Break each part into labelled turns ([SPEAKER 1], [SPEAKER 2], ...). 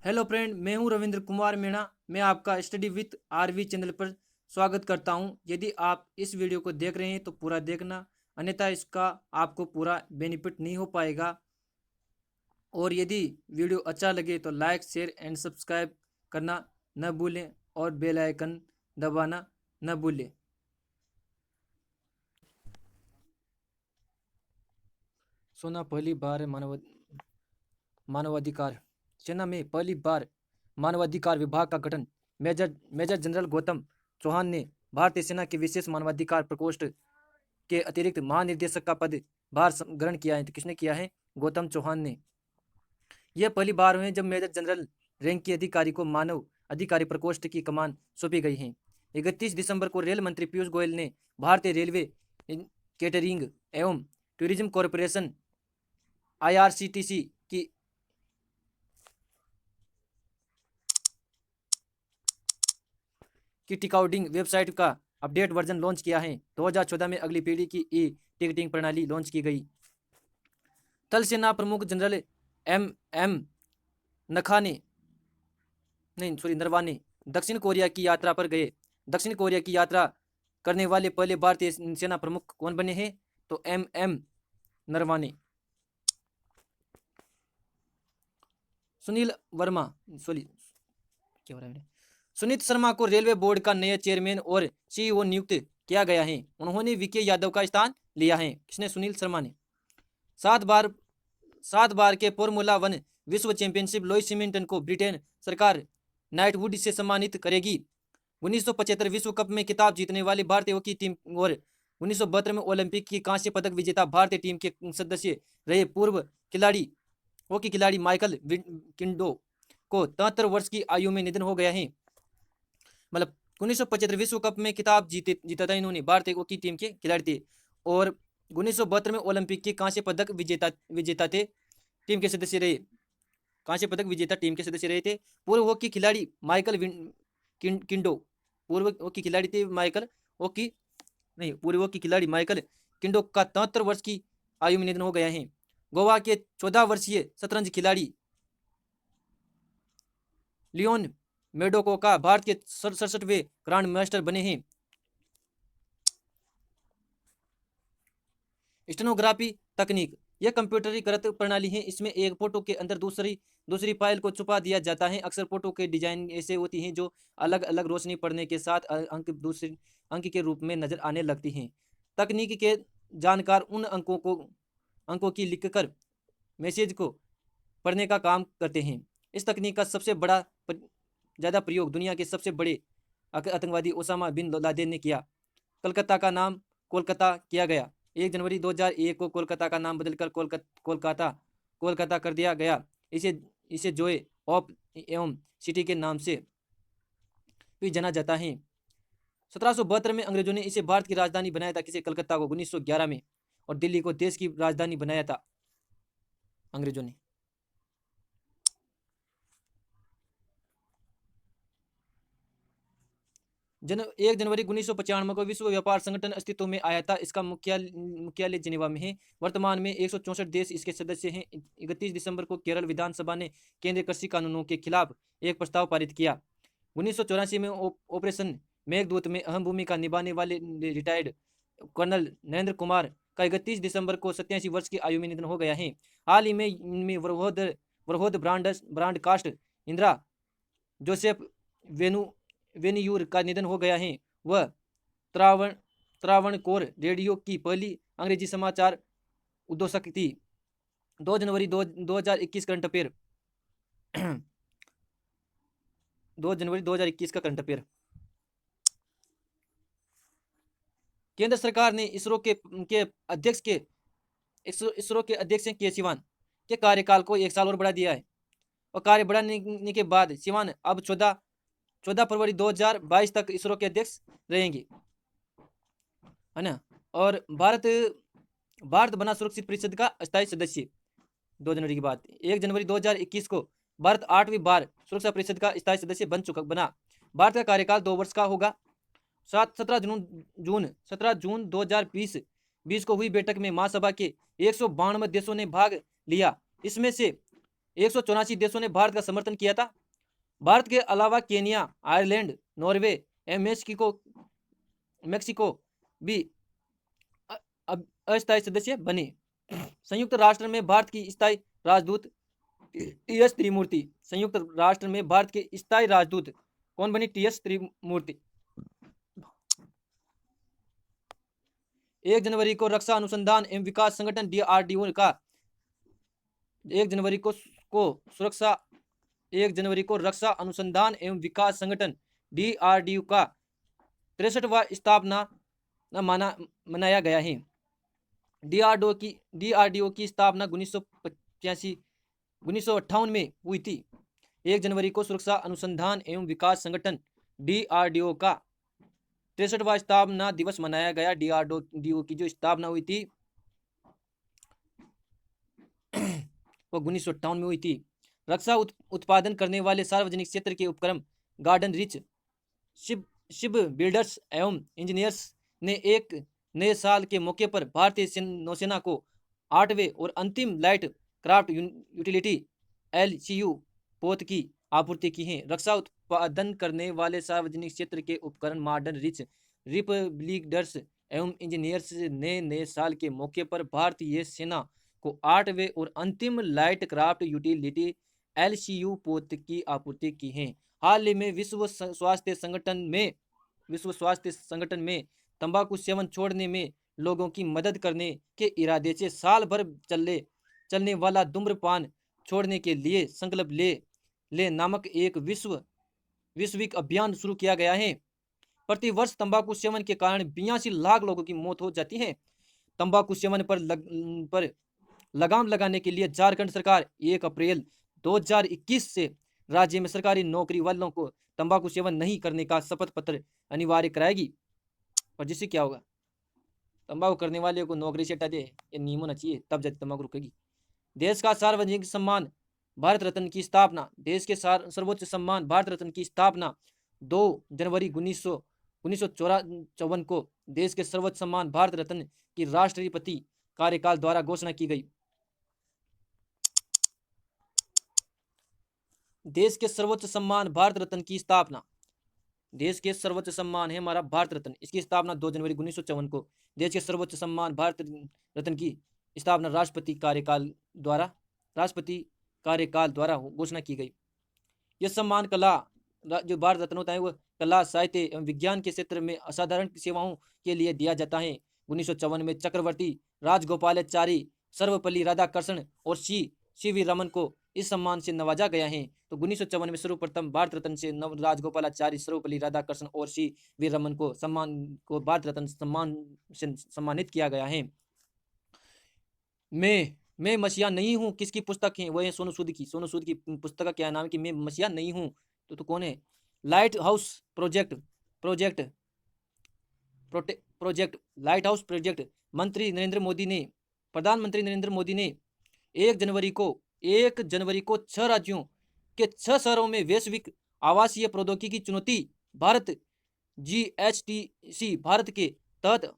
[SPEAKER 1] Hello friend, मैं हूं रविंद्र कुमार मीणा। मैं आपका स्टडी विथ आरवी चैनल पर स्वागत करता हूं। यदि आप इस वीडियो को देख रहे हैं तो पूरा देखना, अन्यथा इसका आपको पूरा बेनिफिट नहीं हो पाएगा। और यदि वीडियो अच्छा लगे तो लाइक शेयर एंड सब्सक्राइब करना न भूलें और बेल आइकन दबाना न भूलें। सोना पहली बार मानवाधिकार सेना में पहली बार मानवाधिकार विभाग का गठन major major general Gautam Chauhan ने भारतीय सेना के विशेष मानवाधिकार प्रकोष्ठ के अतिरिक्त महानिर्देशक का पद भार ग्रहण किया है। तो किसने किया है? गौतम चौहान ने। यह पहली बार हुई जब मेजर जनरल रैंक के अधिकारी को मानव अधिकारी प्रकोष्ठ की कमान सौंपी गई है। 31 दिसंबर को रेल मंत्री पीयूष गोयल ने भारतीय रेलवे केटरिंग एवं टूरिज्म कॉरपोरेशन IRCTC की टिकटिंग वेबसाइट का अपडेट वर्जन लॉन्च किया है। 2014 में अगली पीढ़ी की ई टिकटिंग प्रणाली लॉन्च की गई। थल सेना प्रमुख जनरल एम नखाने नहीं सॉरी नरवाने दक्षिण कोरिया की यात्रा पर गए। दक्षिण कोरिया की यात्रा करने वाले पहले भारतीय सेना प्रमुख कौन बने हैं? तो एम नरवाने। सुनील वर्मा सॉरी क्या हो रहा है? सुनीत शर्मा को रेलवे बोर्ड का नया चेयरमैन और CEO नियुक्त किया गया है। उन्होंने वीके यादव का स्थान लिया है। किसने? सुनील शर्मा ने। सात बार सात बार के फॉर्मूला 1 विश्व चैंपियनशिप लुइस हैमिल्टन को ब्रिटेन सरकार नाइटवुड से सम्मानित करेगी। 1975 विश्व कप में खिताब जीतने वाली भारतीय हॉकी टीम और 1972 में ओलंपिक की कांस्य पदक विजेता भारतीय टीम के सदस्य रहे पूर्व खिलाड़ी हॉकी खिलाड़ी माइकल किंडो को 73 वर्ष की आयु में निधन हो गया है। मतलब 1975 विश्व कप में खिताब जीता था इन्होंने, भारतीय हॉकी टीम के खिलाड़ी थे। और 1972 में ओलंपिक के कांस्य पदक विजेता थे, टीम के सदस्य रहे। कांस्य पदक विजेता टीम के सदस्य रहे थे। पूर्व हॉकी खिलाड़ी माइकल किंडो पूर्व हॉकी खिलाड़ी थे माइकल हॉकी नहीं पूर्व हॉकी खिलाड़ी माइकल किंडो का 73 वर्ष की आयु में निधन हो गया है। गोवा के 14 वर्षीय शतरंज खिलाड़ी लियोन मेडोको का भारत के 67वें ग्रांड मास्टर बने हैं। स्टेनोग्राफी तकनीक यह कंप्यूटरीकृत प्रणाली है। इसमें एक फोटो के अंदर दूसरी फाइल को छुपा दिया जाता है। अक्सर फोटो के डिजाइन ऐसे होती हैं जो अलग अलग रोशनी पड़ने के साथ अंक दूसरे अंक के रूप में नजर आने लगती हैं। तकनीक के जानकार उन अंकों की लिखकर मैसेज को पढ़ने का काम करते हैं। इस तकनीक का सबसे ज़्यादा प्रयोग दुनिया के सबसे बड़े आतंकवादी ओसामा बिन लादेन ने किया। कलकत्ता का नाम कोलकाता किया गया। 1 जनवरी 2001 को कोलकाता का नाम बदलकर कोलकाता कर दिया गया। इसे जॉय ऑफ एवं सिटी के नाम से भी जाना जाता है। 1772 में अंग्रेजों ने इसे भारत की राजधानी बनाया था। किसे? कलकत्ता को 1911 में। और दिल्ली को देश की राजधानी बनाया था अंग्रेजों ने। 1 जनवरी 1995 को विश्व व्यापार संगठन अस्तित्व में आया था। इसका मुख्यालय जिनेवा में है। वर्तमान में 164 देश इसके सदस्य हैं। 31 दिसंबर को केरल विधानसभा ने केंद्रीय कृषि कानूनों के खिलाफ एक प्रस्ताव पारित किया। 1984 में ऑपरेशन मेघदूत में अहम भूमिका निभाने वाले रिटायर्ड कर्नल नरेंद्र कुमार का 31 दिसंबर को 87 वर्ष की आयु में निधन हो गया है। हाल ही में इनमें वरहोद ब्रांडकास्ट इंदिरा जोसेफ वेन्यूर का निधन हो गया है। वह त्रावणकोर रेडियो की पहली अंग्रेजी समाचार उद्घोषक थी। 2 जनवरी 2021 करंट अफेयर 2 जनवरी 2021 का करंट अफेयर। केंद्र सरकार ने इसरो के अध्यक्ष के सिवान के कार्यकाल को 1 साल और बढ़ा दिया है। और कार्य बढ़ाने के बाद सिवान अब 14 फरवरी 2022 तक इसरो के अध्यक्ष रहेंगे, है ना। और भारत बना सुरक्षित परिषद का अस्थायी सदस्य 2 जनवरी की बात। 1 जनवरी 2021 को भारत 8वीं बार सुरक्षा परिषद का स्थायी सदस्य बना। भारत का कार्यकाल 2 वर्ष का होगा। 17 जून 2020 को हुई बैठक में महासभा के 192 देशों ने भाग लिया। इसमें से 184 देशों ने भारत का समर्थन किया था। भारत के अलावा केनिया, आयरलैंड, नॉर्वे एवं मेक्सिको भी अब अस्थायी सदस्य बने। संयुक्त राष्ट्र में भारत की स्थायी राजदूत टी.एस. त्रिमूर्ति। संयुक्त राष्ट्र में भारत के स्थायी राजदूत कौन बनी? टी.एस. त्रिमूर्ति। 1 जनवरी को रक्षा अनुसंधान एवं विकास संगठन DRDO का 1 जनवरी को सुरक्षा 1 जनवरी को रक्षा अनुसंधान एवं विकास संगठन DRDO का 63वां स्थापना मनाया गया है। DRDO की स्थापना 1958 में हुई थी। 1 जनवरी को सुरक्षा अनुसंधान एवं विकास संगठन DRDO का 63वां स्थापना दिवस मनाया गया। DRDO की जो स्थापना हुई थी वो 1958 में हुई थी। रक्षा उत्पादन करने वाले सार्वजनिक क्षेत्र के उपक्रम गार्डन रिच शिप बिल्डर्स एवं इंजीनियर्स ने एक नए साल के मौके पर भारतीय नौसेना को 8वें और अंतिम लाइट क्राफ्ट यूटिलिटी LCU पोत की आपूर्ति की है। रक्षा उत्पादन करने वाले सार्वजनिक क्षेत्र के उपकरण मॉडर्न रिच रिप बिल्डर्स एवं इंजीनियर्स ने नए साल के मौके पर भारतीय सेना को 8वें और अंतिम लाइट क्राफ्ट यूटिलिटी LCU पोत की आपूर्ति की है। हाल ही में विश्व स्वास्थ्य संगठन में तंबाकू सेवन छोड़ने में लोगों की मदद करने के इरादे से साल भर चलने वाला धूम्रपान छोड़ने के लिए संकल्प ले नामक एक वैश्विक अभियान शुरू किया गया है। प्रति वर्ष तंबाकू सेवन के कारण 82 लाख लोगों की मौत हो जाती है। तंबाकू सेवन पर लगाम लगाने के लिए झारखंड सरकार 1 अप्रैल 2021 से राज्य में सरकारी नौकरी वालों को तंबाकू सेवन नहीं करने का शपथ पत्र अनिवार्य कराएगी। और जिससे क्या होगा? तंबाकू करने वाले को नौकरी से हटा दे, ये नियम होना चाहिए, तब जाके तंबाकू रुकेगी। देश का सार्वजनिक सम्मान भारत रत्न की स्थापना। देश के सर्वोच्च सम्मान भारत रत्न की स्थापना 2 जनवरी 1954 को देश के सर्वोच्च सम्मान भारत रत्न की राष्ट्रपति कार्यकाल द्वारा घोषणा की गई। देश के सर्वोच्च सम्मान भारत रत्न की स्थापना। देश के सर्वोच्च सम्मान है हमारा भारत रत्न, इसकी स्थापना 2 जनवरी 1954 को देश के सर्वोच्च सम्मान भारत रत्न की स्थापना राष्ट्रपति कार्यकाल द्वारा घोषणा की गई। यह सम्मान कला जो भारत रत्न होता है वो कला, साहित्य एवं विज्ञान के क्षेत्र में असाधारण सेवाओं के लिए दिया जाता है। 1954 में चक्रवर्ती राजगोपालाचारी, सर्वपल्ली राधाकृष्णन और सी.वी. रमन को इस सम्मान से नवाजा गया है। तो 1954 में सर्वप्रथम भारत रत्न से राजगोपालाचारी, सर्वपल्ली राधाकृष्णन और सी.वी. रमन को भारत रत्न सम्मान से सम्मानित किया गया है। मैं मसीहा नहीं हूँ किसकी पुस्तक है? वो है सोनू सूद की। सोनू सूद की पुस्तक का क्या नाम है कि मैं मसीहा नहीं हूँ। तो कौन है? लाइट हाउस प्रोजेक्ट प्रधानमंत्री नरेंद्र मोदी ने 1 जनवरी को 6 राज्यों के 6 शहरों में वैश्विक आवासीय प्रौद्योगिकी चुनौती भारत GHTC भारत के तहत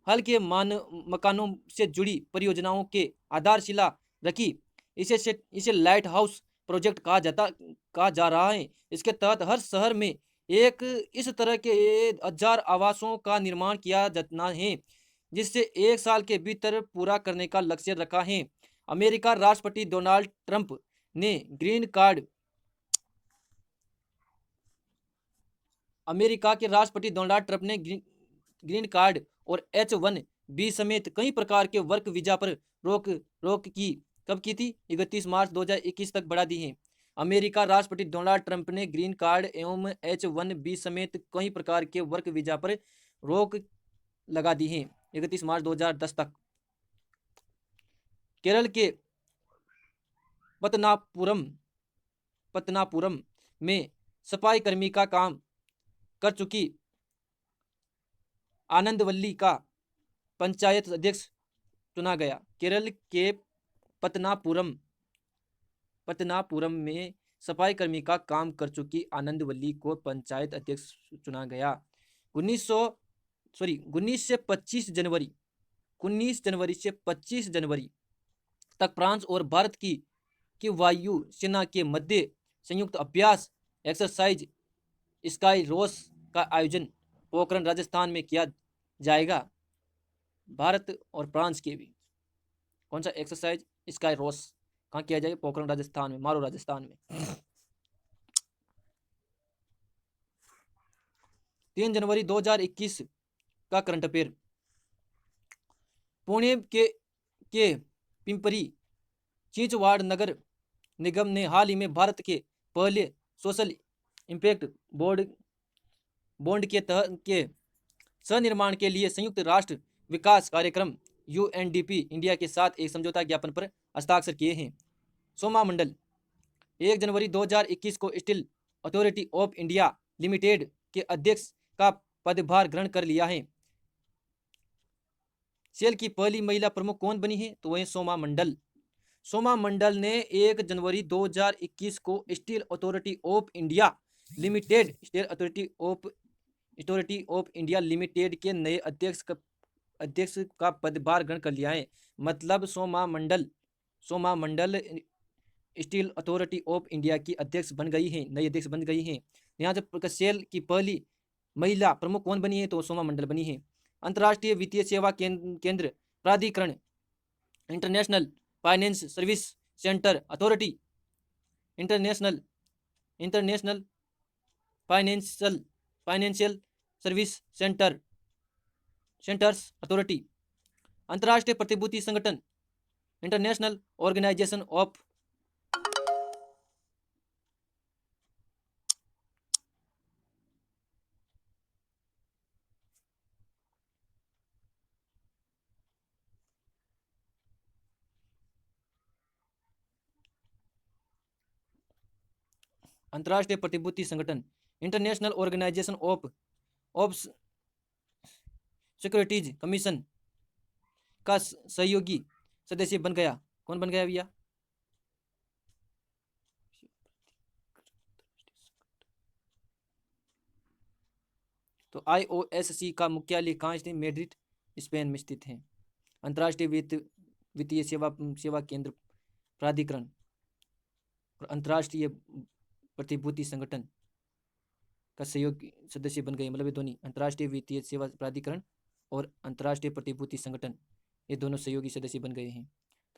[SPEAKER 1] हल्के मकानों से जुड़ी परियोजनाओं के आधारशिला रखी। इसे लाइट हाउस प्रोजेक्ट कहा जा रहा है। इसके तहत हर शहर में एक इस तरह के 1000 आवासों का निर्माण किया जाना है, जिससे 1 साल के भीतर पूरा करने का लक्ष्य रखा है। अमेरिका राष्ट्रपति डोनाल्ड ट्रंप ने ग्रीन कार्ड अमेरिका के राष्ट्रपति डोनाल्ड ट्रंप ने ग्रीन कार्ड और H1B समेत कई प्रकार के वर्क वीजा पर रोक की कब की थी? 31 मार्च 2021 तक बढ़ा दी है। अमेरिका राष्ट्रपति डोनाल्ड ट्रंप ने ग्रीन कार्ड एवं H1B समेत कई प्रकार के वर्क वीजा पर रोक लगा दी है 31 मार्च 2010 तक। केरल के पतनापुरम में सफाई कर्मी का काम कर चुकी आनंदवल्ली का पंचायत अध्यक्ष चुना गया। केरल के पतनापुरम में सफाई कर्मी का काम कर चुकी आनंदवल्ली को पंचायत अध्यक्ष चुना गया। 19 से 25 जनवरी से 25 जनवरी तक फ्रांस और भारत की कि वायु सेना के मध्य संयुक्त अभ्यास एक्सरसाइज स्काई रोस का आयोजन पोखरण राजस्थान में किया जाएगा। भारत और फ्रांस के भी कौन सा एक्सरसाइज स्काई रोस कहाँ किया जाएगा? पोखरण राजस्थान में, मारो राजस्थान में। 3 जनवरी 2021 का करंट अफेयर। पुणे के पिंपरी चिंचवाड़ नगर निगम ने हाल ही में भारत के पहले सोशल इम्पैक्ट बॉन्ड के सह-निर्माण के लिए संयुक्त राष्ट्र विकास कार्यक्रम यूएनडीपी इंडिया के साथ एक समझौता ज्ञापन पर हस्ताक्षर किए हैं। सोमा मंडल 1 जनवरी 2021 को steel authority of India limited के अध्यक्ष का पदभार ग्रहण कर लिया है। सेल की पहली महिला प्रमुख कौन बनी है? तो वह सोमा मंडल। सोमा मंडल ने 1 जनवरी 2021 को steel authority of India limited के नए अध्यक्ष का पदभार ग्रहण कर लिया है। मतलब सोमा मंडल स्टील अथॉरिटी ऑफ इंडिया की अध्यक्ष बन गई है, नई अध्यक्ष बन गई है। यहाँ से सेल की पहली महिला प्रमुख कौन बनी है? तो सोमा मंडल बनी है। अंतर्राष्ट्रीय वित्तीय सेवा केंद्र प्राधिकरण international finance service centre authority international financial service centres authority अंतर्राष्ट्रीय प्रतिभूति संगठन इंटरनेशनल ऑर्गेनाइजेशन ऑफ अंतर्राष्ट्रीय प्रतिभूति संगठन international organisation of securities commission का सहयोगी सदस्य बन गया। कौन बन गया भैया? तो IOSC का मुख्यालय कहाँ स्थित? मैड्रिड स्पेन में स्थित है। अंतर्राष्ट्रीय वित्तीय सेवा केंद्र प्राधिकरण और अंतर्राष्ट्रीय प्रतिभूति संगठन का सहयोगी सदस्य बन गए। मतलब ये दोनों अंतर्राष्ट्रीय वित्तीय सेवा प्राधिकरण और अंतर्राष्ट्रीय प्रतिभूति संगठन ये दोनों सहयोगी सदस्य बन गए हैं।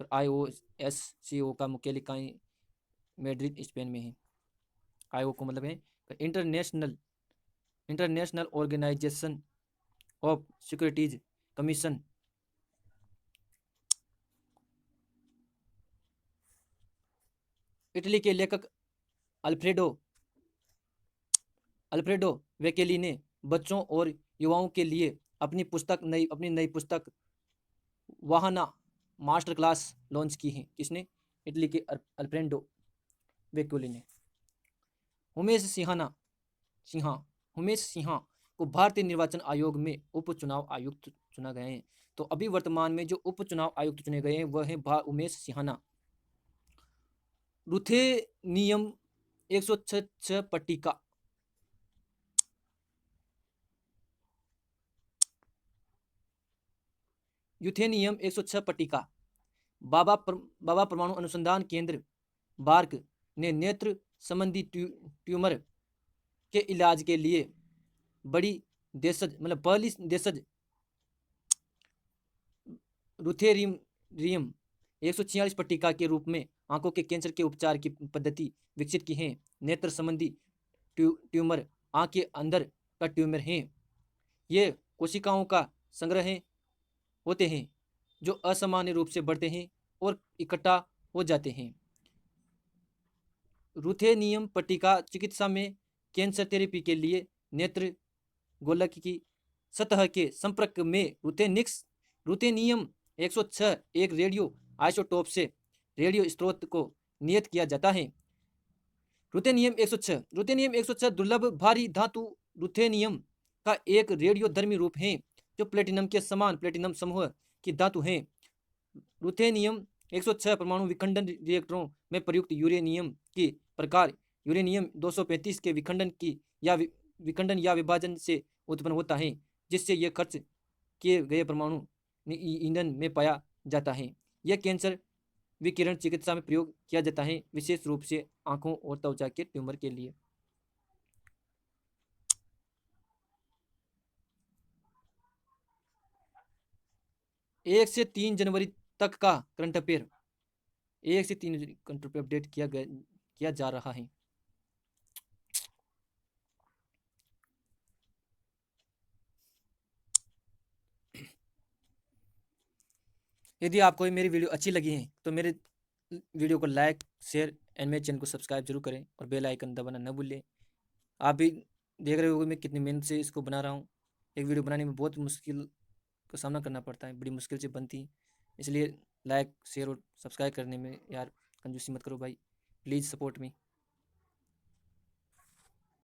[SPEAKER 1] तो IOSCO का मुख्यालय कहाँ? मैड्रिड स्पेन में है। IO को मतलब है international organisation of securities commission. Italy के लेखक अल्फ्रेडो वेकेली ने बच्चों और युवाओं के लिए अपनी नई पुस्तक वाहना मास्टर क्लास लॉन्च की है। किसने? इटली के अल्फ्रेडो वेकेली ने। उमेश सिन्हा को भारतीय निर्वाचन आयोग में उप चुनाव आयुक्त चुना गया है। तो अभी वर्तमान में जो उप चुनाव आयुक्त चुने गए हैं वह है उमेश सिन्हा। रुथेनियम 106 पट्टिका यूथेनियम 106 पट्टिका बाबा परमाणु अनुसंधान केंद्र बार्क ने नेत्र संबंधी ट्यूमर के इलाज के लिए पहली देशज रुथेनियम 146 पट्टिका के रूप में आंखों के कैंसर के उपचार की पद्धति विकसित की है। नेत्र संबंधी ट्यूमर आंख के अंदर का ट्यूमर है। ये कोशिकाओं का संग्रह होते हैं जो असामान्य रूप से बढ़ते हैं और इकट्ठा हो जाते हैं। रुथेनियम पट्टिका चिकित्सा में कैंसर थेरेपी के लिए नेत्र गोलक की सतह के संपर्क में रुथेनियम 106 एक रेडियो आइसोटोप से रेडियो स्रोत को नियत किया जाता है। रुथेनियम 106 दुर्लभ भारी धातु रुथेनियम का एक रेडियोधर्मी रूप है जो प्लेटिनम के समान प्लेटिनम समूह की धातु है। रुथेनियम 106 परमाणु विखंडन रिएक्टरों में प्रयुक्त यूरेनियम की प्रकार यूरेनियम 235 के विखंडन या विभाजन से उत्पन्न होता है, जिससे यह खर्च किए गए परमाणु ईंधन में पाया जाता है। यह कैंसर विकिरण चिकित्सा में प्रयोग किया जाता है, विशेष रूप से आंखों और त्वचा के ट्यूमर के लिए। 1 से 3 जनवरी तक का करंट अफेयर 1 से 3 करंट अफेयर अपडेट किया जा रहा है। यदि आपको मेरी वीडियो अच्छी लगी है तो मेरे वीडियो को लाइक, शेयर एंड मेरे चैनल को सब्सक्राइब जरूर करें और बेल आइकन दबाना न भूलें। आप भी देख रहे होंगे मैं कितनी मेहनत से इसको बना रहा हूँ। एक वीडियो बनाने में बहुत मुश्किल का सामना करना पड़ता है, बड़ी मुश्किल से बनती है, इसलिए लाइक, शेयर और सब्सक्राइब करने में यार कंजूसी मत करो भाई, प्लीज़ सपोर्ट मी।